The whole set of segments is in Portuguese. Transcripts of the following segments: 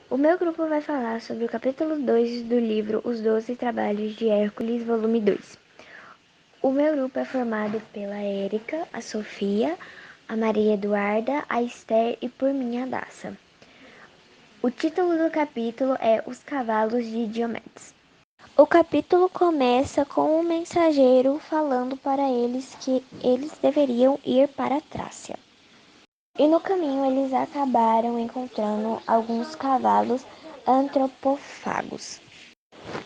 O meu grupo vai falar sobre o capítulo 2 do livro Os 12 Trabalhos de Hércules, volume 2. O meu grupo é formado pela Érica, a Sofia, a Maria Eduarda, a Esther e por mim a Daça. O título do capítulo é Os Cavalos de Diomedes. O capítulo começa com um mensageiro falando para eles que eles deveriam ir para a Trácia. E no caminho eles acabaram encontrando alguns cavalos antropófagos.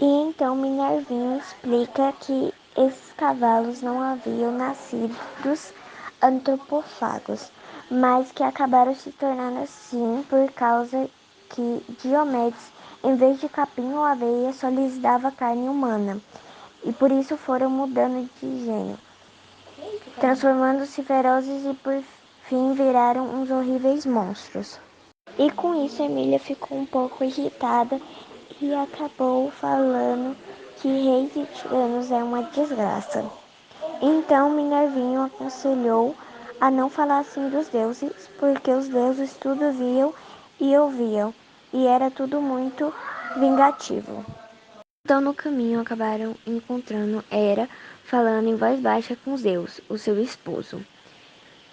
E então Minervinho explica que esses cavalos não haviam nascidos antropófagos, mas que acabaram se tornando assim por causa que Diomedes, em vez de capim ou aveia, só lhes dava carne humana, e por isso foram mudando de gênero, transformando-se ferozes e por fim viraram uns horríveis monstros. E com isso Emília ficou um pouco irritada e acabou falando que reis e tiranos é uma desgraça. Então Minervinho aconselhou a não falar assim dos deuses, porque os deuses tudo viam e ouviam, e era tudo muito vingativo. Então no caminho acabaram encontrando Hera falando em voz baixa com Zeus, o seu esposo.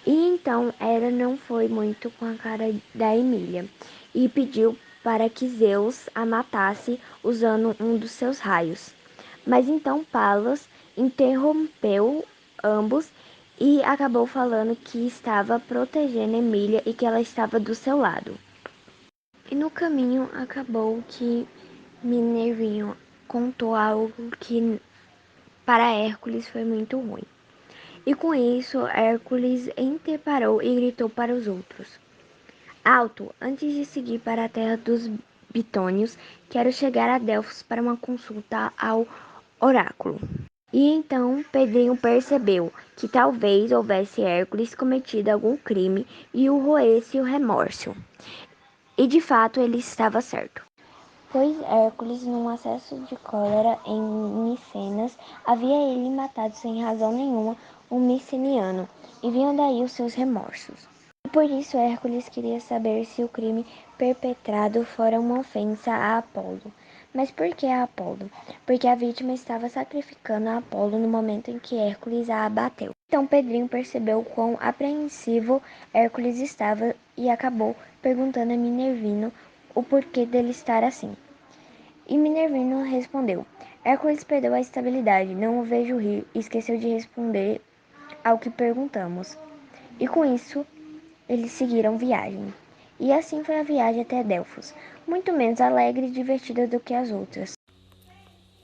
E então Hera não foi muito com a cara da Emília e pediu para que Zeus a matasse usando um dos seus raios. Mas então Palas interrompeu ambos e acabou falando que estava protegendo Emília e que ela estava do seu lado. E no caminho acabou que Minervinho contou algo que para Hércules foi muito ruim. E com isso, Hércules interparou e gritou para os outros: Alto, antes de seguir para a terra dos Bitônios, quero chegar a Delfos para uma consulta ao oráculo. E então Pedrinho percebeu que talvez houvesse Hércules cometido algum crime e o roesse o remorso. E de fato ele estava certo. Pois Hércules, num acesso de cólera em Micenas, havia ele matado sem razão nenhuma um miceniano, e vinham daí os seus remorsos. E por isso Hércules queria saber se o crime perpetrado fora uma ofensa a Apolo. Mas por que a Apolo? Porque a vítima estava sacrificando a Apolo no momento em que Hércules a abateu. Então Pedrinho percebeu quão apreensivo Hércules estava e acabou perguntando a Minervino o porquê dele estar assim. E Minervino respondeu: Hércules perdeu a estabilidade, não o vejo rir, e esqueceu de responder ao que perguntamos. E com isso, eles seguiram viagem. E assim foi a viagem até Delfos, muito menos alegre e divertida do que as outras.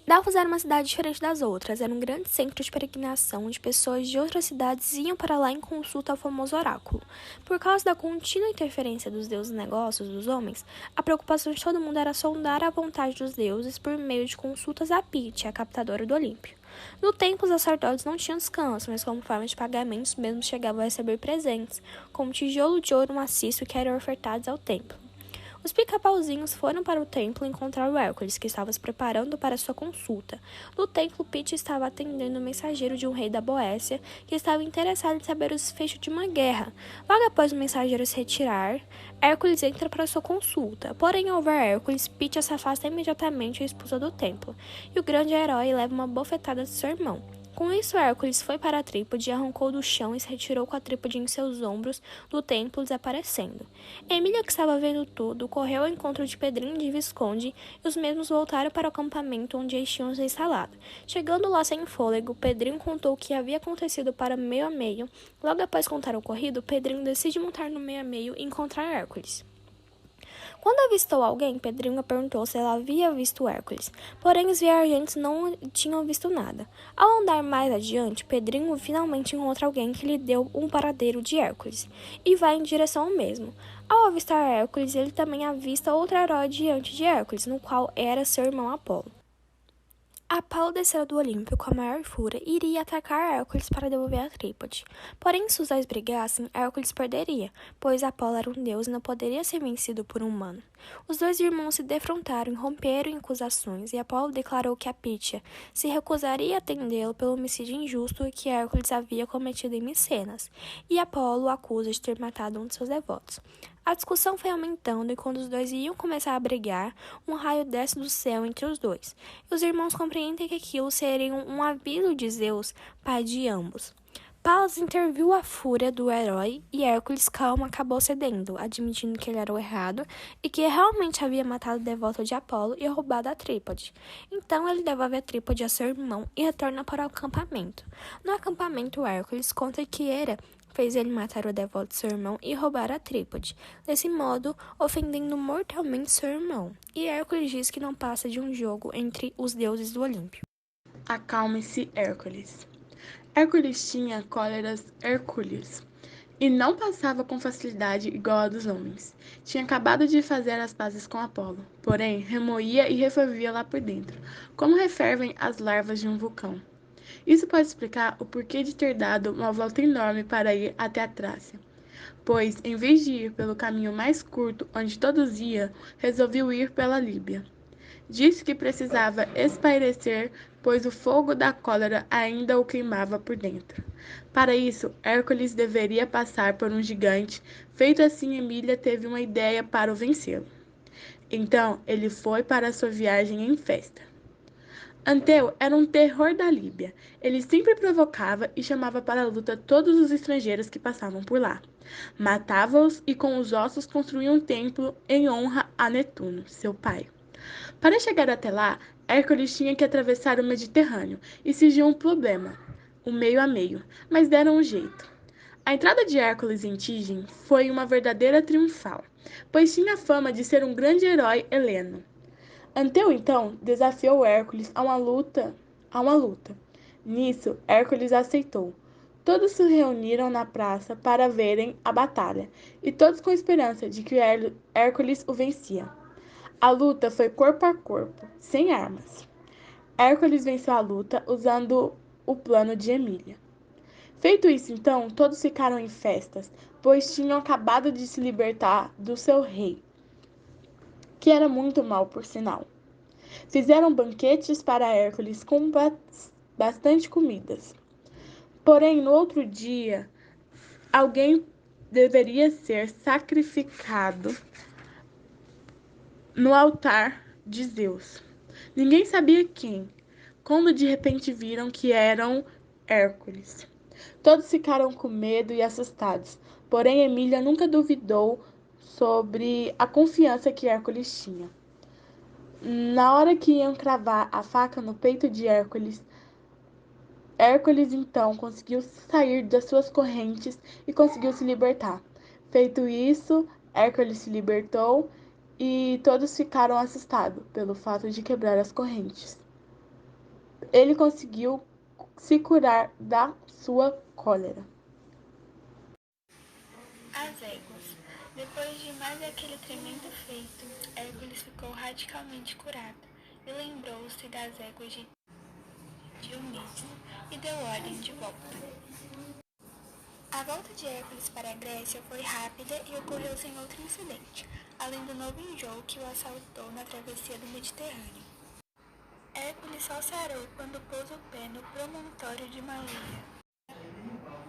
Delfos era uma cidade diferente das outras, era um grande centro de peregrinação onde pessoas de outras cidades iam para lá em consulta ao famoso oráculo. Por causa da contínua interferência dos deuses nos negócios dos homens, a preocupação de todo mundo era sondar a vontade dos deuses por meio de consultas a Pite, a captadora do Olímpio. No templo, os sacerdotes não tinham descanso, mas como forma de pagamento, os mesmos chegavam a receber presentes, como tijolo de ouro maciço que eram ofertados ao templo. Os pica-pauzinhos foram para o templo encontrar o Hércules, que estava se preparando para sua consulta. No templo, Pete estava atendendo o mensageiro de um rei da Boécia, que estava interessado em saber o desfecho de uma guerra. Logo após o mensageiro se retirar, Hércules entra para sua consulta. Porém, ao ver Hércules, Pete se afasta imediatamente e expulsa do templo, e o grande herói leva uma bofetada de seu irmão. Com isso, Hércules foi para a trípode, arrancou do chão e se retirou com a trípode em seus ombros do templo, desaparecendo. Emília, que estava vendo tudo, correu ao encontro de Pedrinho e de Visconde, e os mesmos voltaram para o acampamento onde eles tinham se instalado. Chegando lá sem fôlego, Pedrinho contou o que havia acontecido para meio a meio. Logo após contar o ocorrido, Pedrinho decide montar no meio a meio e encontrar Hércules. Quando avistou alguém, Pedrinho perguntou se ela havia visto Hércules, porém os viajantes não tinham visto nada. Ao andar mais adiante, Pedrinho finalmente encontra alguém que lhe deu um paradeiro de Hércules, e vai em direção ao mesmo. Ao avistar Hércules, ele também avista outro herói diante de Hércules, no qual era seu irmão Apolo. Apolo desceu do Olímpio com a maior fúria e iria atacar Hércules para devolver a trípode. Porém, se os dois brigassem, Hércules perderia, pois Apolo era um deus e não poderia ser vencido por um humano. Os dois irmãos se defrontaram e romperam em acusações, e Apolo declarou que a Pítia se recusaria a atendê-lo pelo homicídio injusto que Hércules havia cometido em Micenas, e Apolo o acusa de ter matado um de seus devotos. A discussão foi aumentando e quando os dois iam começar a brigar, um raio desce do céu entre os dois. E os irmãos compreendem que aquilo seria um aviso de Zeus, pai de ambos. Palas interviu a fúria do herói e Hércules calmo acabou cedendo, admitindo que ele era o errado e que realmente havia matado o devoto de Apolo e roubado a trípode. Então ele devolve a trípode a seu irmão e retorna para o acampamento. No acampamento, Hércules conta que Hera fez ele matar o devoto de seu irmão e roubar a trípode, desse modo ofendendo mortalmente seu irmão. E Hércules diz que não passa de um jogo entre os deuses do Olímpio. Acalme-se, Hércules. Hércules tinha cóleras hercúleas e não passava com facilidade igual a dos homens. Tinha acabado de fazer as pazes com Apolo, porém remoía e refervia lá por dentro, como refervem as larvas de um vulcão. Isso pode explicar o porquê de ter dado uma volta enorme para ir até a Trácia, pois, em vez de ir pelo caminho mais curto onde todos iam, resolveu ir pela Líbia. Disse que precisava espairecer, pois o fogo da cólera ainda o queimava por dentro. Para isso, Hércules deveria passar por um gigante, feito assim Emília teve uma ideia para o vencê-lo. Então, ele foi para sua viagem em festa. Anteu era um terror da Líbia. Ele sempre provocava e chamava para a luta todos os estrangeiros que passavam por lá. Matava-os e com os ossos construía um templo em honra a Netuno, seu pai. Para chegar até lá, Hércules tinha que atravessar o Mediterrâneo e surgiu um problema, o meio a meio, mas deram um jeito. A entrada de Hércules em Tigem foi uma verdadeira triunfal, pois tinha fama de ser um grande herói heleno. Anteu, então, desafiou Hércules a uma luta. Nisso, Hércules aceitou. Todos se reuniram na praça para verem a batalha, e todos com esperança de que Hércules o vencia. A luta foi corpo a corpo, sem armas. Hércules venceu a luta usando o plano de Emília. Feito isso, então, todos ficaram em festas, pois tinham acabado de se libertar do seu rei, que era muito mau, por sinal. Fizeram banquetes para Hércules com bastante comidas. Porém, no outro dia, alguém deveria ser sacrificado no altar de Zeus. Ninguém sabia quem, quando de repente viram que eram Hércules. Todos ficaram com medo e assustados, porém Emília nunca duvidou sobre a confiança que Hércules tinha. Na hora que iam cravar a faca no peito de Hércules, Hércules então conseguiu sair das suas correntes e conseguiu se libertar. Feito isso, Hércules se libertou e todos ficaram assustados pelo fato de quebrar as correntes. Ele conseguiu se curar da sua cólera. As éguas. Depois de mais aquele tremendo feito, Hércules ficou radicalmente curado e lembrou-se das éguas de Diomedes e deu ordem de volta. A volta de Hércules para a Grécia foi rápida e ocorreu sem outro incidente, além do novo enjoo que o assaltou na travessia do Mediterrâneo. Hércules só sarou quando pôs o pé no promontório de Malea.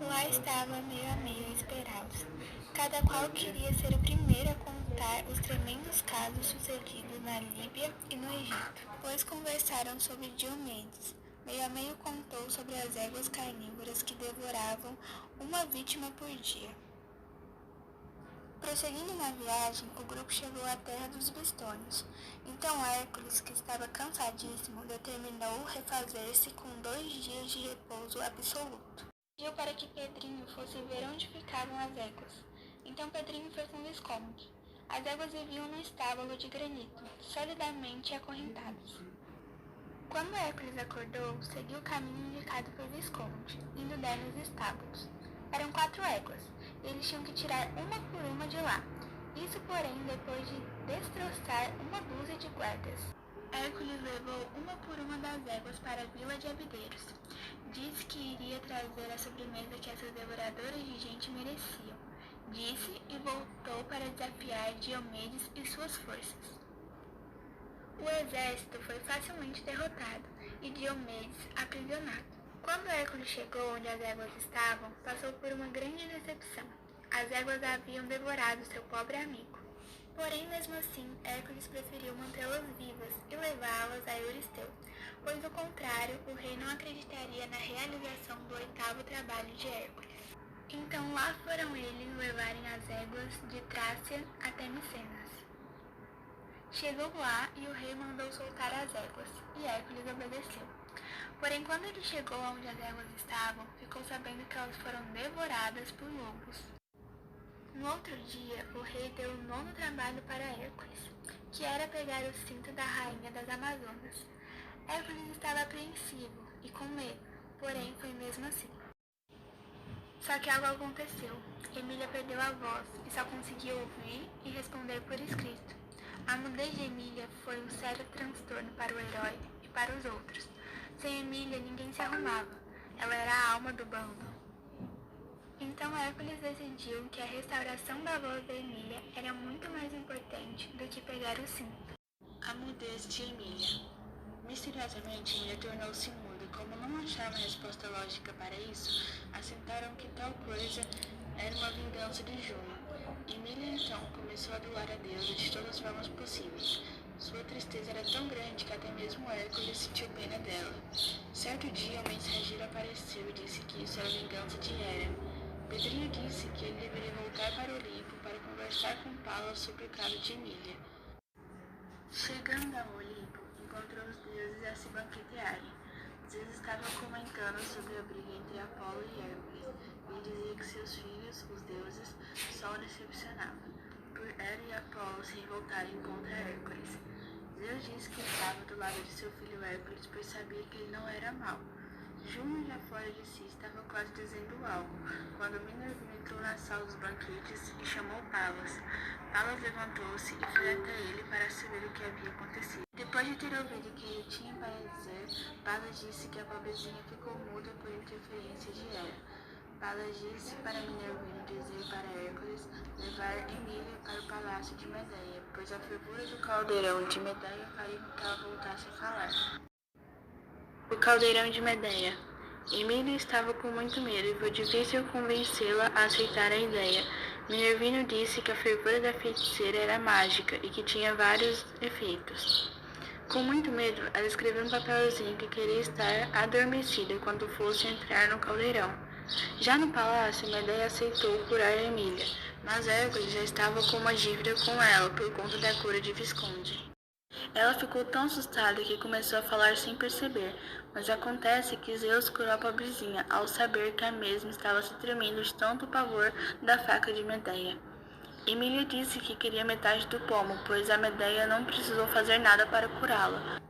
Lá estava meio a meio a esperá-los. Cada qual queria ser o primeiro a contar os tremendos casos sucedidos na Líbia e no Egito, pois conversaram sobre Diomedes. Meio a meio contou sobre as éguas carnívoras que devoravam uma vítima por dia. Prosseguindo na viagem, o grupo chegou à terra dos Bistônios. Então Hércules, que estava cansadíssimo, determinou refazer-se com 2 dias de repouso absoluto. Pediu para que Pedrinho fosse ver onde ficavam as éguas. Então Pedrinho foi com Visconde. As éguas viviam num estábulo de granito, solidamente acorrentadas. Quando Hércules acordou, seguiu o caminho indicado por Visconde, indo dar nos estábulos. Eram 4 éguas, e eles tinham que tirar uma por uma de lá. Isso, porém, depois de destroçar uma dúzia de guardas. Hércules levou uma por uma das éguas para a vila de Abdeiros. Disse que iria trazer a sobremesa que essas devoradoras de gente mereciam. Disse e voltou para desafiar Diomedes e suas forças. O exército foi facilmente derrotado e Diomedes aprisionado. Quando Hércules chegou onde as éguas estavam, passou por uma grande decepção. As éguas haviam devorado seu pobre amigo. Porém, mesmo assim, Hércules preferiu mantê-las vivas e levá-las a Euristeu, pois do contrário, o rei não acreditaria na realização do 8º trabalho de Hércules. Então lá foram eles levarem as éguas de Trácia até Micenas. Chegou lá e o rei mandou soltar as éguas, e Hércules obedeceu. Porém, quando ele chegou onde as éguas estavam, ficou sabendo que elas foram devoradas por lobos. No outro dia, o rei deu um novo trabalho para Hércules, que era pegar o cinto da rainha das Amazonas. Hércules estava apreensivo e com medo, porém foi mesmo assim. Só que algo aconteceu. Emília perdeu a voz e só conseguiu ouvir e responder por escrito. A mudez de Emília foi um sério transtorno para o herói e para os outros. Sem Emília, ninguém se arrumava. Ela era a alma do bando. Então Hércules decidiu que a restauração da voz da Emília era muito mais importante do que pegar o cinto. A mudez de Emília. Misteriosamente, Emília tornou-se muda e, como não achavam resposta lógica para isso, assentaram que tal coisa era uma vingança de Juno. Emília então começou a adorar a deusa de todas as formas possíveis. Sua tristeza era tão grande que até mesmo Hércules sentiu pena dela. Certo dia, um mensageiro apareceu e disse que isso era vingança de Hera. Pedrinho disse que ele deveria voltar para o Olimpo para conversar com Palas sobre o caso de Emília. Chegando ao Olimpo, encontrou os deuses a se banquetearem. Zeus estava comentando sobre a briga entre Apolo e Hércules, e dizia que seus filhos, os deuses, só o decepcionavam, por Hera e Apolo se revoltarem contra Hércules. Zeus disse que estava do lado de seu filho Hércules, pois sabia que ele não era mau. Juno, já fora de si, estava quase dizendo algo, quando Minerva entrou na sala dos banquetes e chamou Palas. Palas levantou-se e foi até ele para saber o que havia acontecido. Depois de ter ouvido o que ele tinha para dizer, Palas disse que a pobrezinha ficou muda por interferência de Hera. Palas disse para Minervino dizer para Hércules levar Emília para o palácio de Medeia, pois a fervura do caldeirão de Medeia faria com que ela voltasse a falar. O caldeirão de Medeia. Emília estava com muito medo e foi difícil convencê-la a aceitar a ideia. Minervino disse que a fervura da feiticeira era mágica e que tinha vários efeitos. Com muito medo, ela escreveu um papelzinho que queria estar adormecida quando fosse entrar no caldeirão. Já no palácio, Medeia aceitou curar Emília, mas Hércules já estava com uma dívida com ela por conta da cura de Visconde. Ela ficou tão assustada que começou a falar sem perceber, mas acontece que Zeus curou a pobrezinha ao saber que a mesma estava se tremendo de tanto pavor da faca de Medeia. Emília disse que queria metade do pomo, pois a Medeia não precisou fazer nada para curá-la.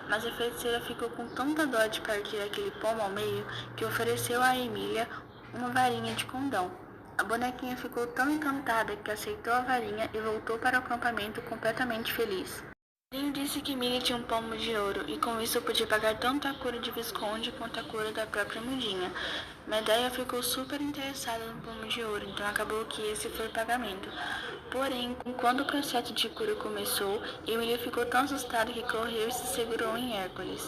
Mas a feiticeira ficou com tanta dó de partir aquele pomo ao meio que ofereceu a Emília uma varinha de condão. A bonequinha ficou tão encantada que aceitou a varinha e voltou para o acampamento completamente feliz. Pedrinho disse que Emília tinha um pomo de ouro e com isso podia pagar tanto a cura de Visconde quanto a cura da própria mudinha. Medeia ficou super interessada no pomo de ouro, então acabou que esse foi o pagamento. Porém, quando o processo de cura começou, Emília ficou tão assustada que correu e se segurou em Hércules.